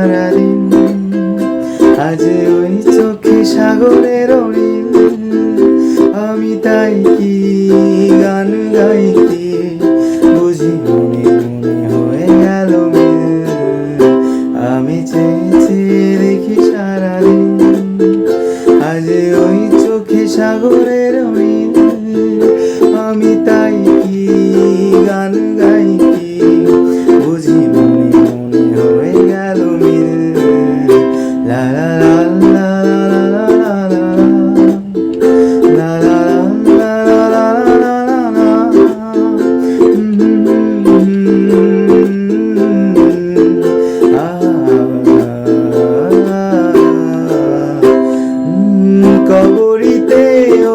সারাদিন। আজ ওই চোখে সাগরের ঋণ, আমি তাই কি গান গাইতে বুঝি মনে মনে হয়ে গেল মিল। আমি চেয়ে চেয়ে দেখি সারাদিন, আজ ওই চোখে সাগরের ঋণ, আমি তাই কি গান গাইতে বুঝি মনে মনে হয়ে গেল মিল। লা লা লা লা লা লা লা লা লা লা লা লা লা। কবরিতে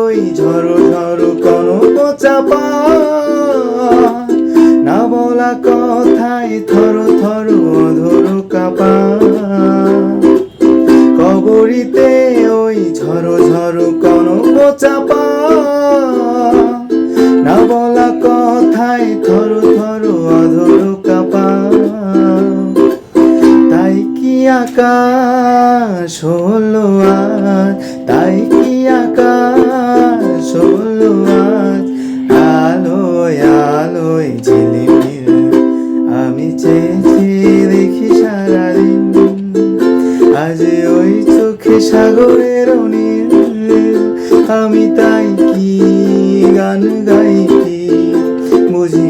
ওই ঝড়ো ঝড়ো কনক চাপা, না বলা কথায় থর থর অধর কাপা। কবরিতে ওই ঝড়ো ঝড়ো কনক চাপা, না বলা কথায় থর থর অধর কাপা। তাই কি আকাশ হলো আজ, তাই কি আকাশ হলো আজ আলোয় আলোয় ঝিলিমিল। আমি চেয়ে চেয়ে দেখি সারাদিন, আজ ওই চোখে সাগরের নীল, আমি তাই কি গান গাইতে বুঝি